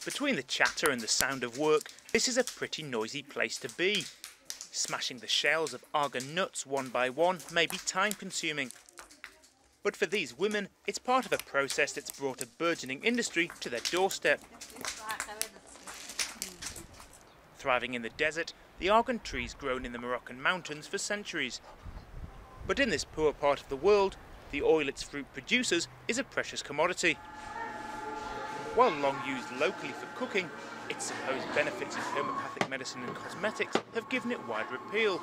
Between the chatter and the sound of work, this is a pretty noisy place to be. Smashing the shells of Argan nuts one by one may be time-consuming. But for these women, it's part of a process that's brought a burgeoning industry to their doorstep. Thriving in the desert, the Argan tree's grown in the Moroccan mountains for centuries. But in this poor part of the world, the oil its fruit produces is a precious commodity. While long used locally for cooking, its supposed benefits in homeopathic medicine and cosmetics have given it wider appeal.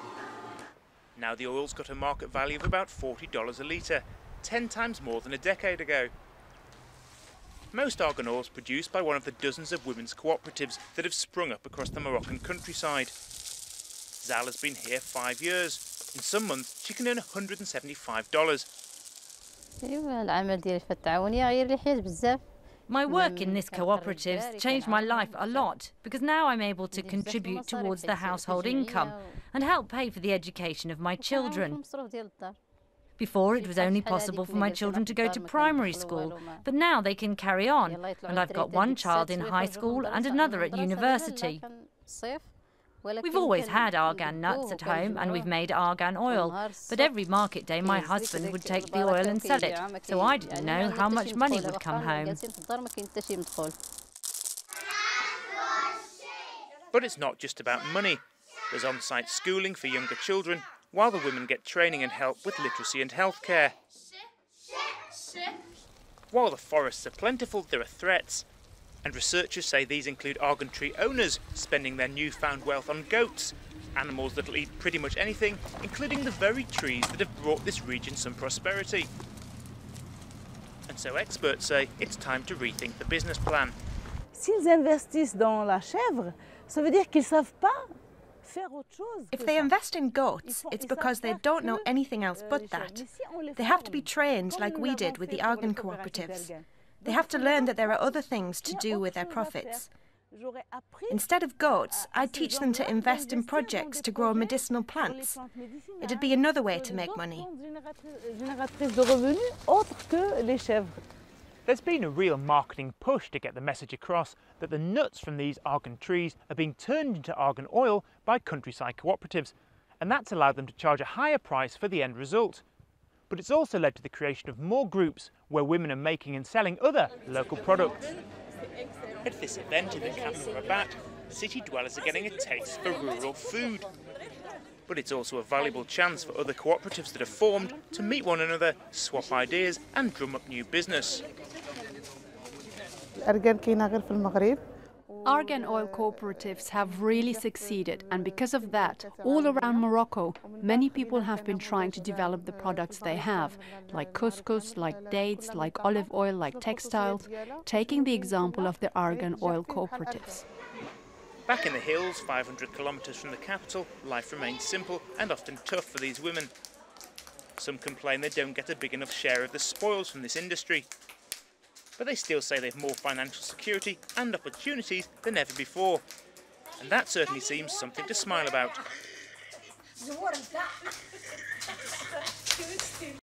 Now the oil's got a market value of about $40 a litre, 10 times more than a decade ago. Most argan oil is produced by one of the dozens of women's cooperatives that have sprung up across the Moroccan countryside. Zal has been here 5 years. In some months she can earn $175. My work in this cooperative changed my life a lot because now I'm able to contribute towards the household income and help pay for the education of my children. Before it was only possible for my children to go to primary school, but now they can carry on, and I've got one child in high school and another at university. We've always had argan nuts at home and we've made argan oil, but every market day my husband would take the oil and sell it, so I didn't know how much money would come home. But it's not just about money. There's on-site schooling for younger children, while the women get training and help with literacy and healthcare. While the forests are plentiful, there are threats. And researchers say these include argan tree owners spending their newfound wealth on goats, animals that'll eat pretty much anything, including the very trees that have brought this region some prosperity. And so experts say it's time to rethink the business plan. S'ils investissent dans la chèvre, ça veut dire qu'ils savent pas. If they invest in goats, it's because they don't know anything else but that. They have to be trained like we did with the Argan cooperatives. They have to learn that there are other things to do with their profits. Instead of goats, I'd teach them to invest in projects to grow medicinal plants. It'd be another way to make money. There's been a real marketing push to get the message across that the nuts from these argan trees are being turned into argan oil by countryside cooperatives, and that's allowed them to charge a higher price for the end result. But it's also led to the creation of more groups where women are making and selling other local products. At this event in the capital Rabat, city dwellers are getting a taste for rural food. But it's also a valuable chance for other cooperatives that have formed to meet one another, swap ideas and drum up new business. Argan oil cooperatives have really succeeded, and because of that, all around Morocco, many people have been trying to develop the products they have, like couscous, like dates, like olive oil, like textiles, taking the example of the Argan oil cooperatives. Back in the hills, 500 kilometres from the capital, life remains simple and often tough for these women. Some complain they don't get a big enough share of the spoils from this industry. But they still say they have more financial security and opportunities than ever before. And that certainly seems something to smile about.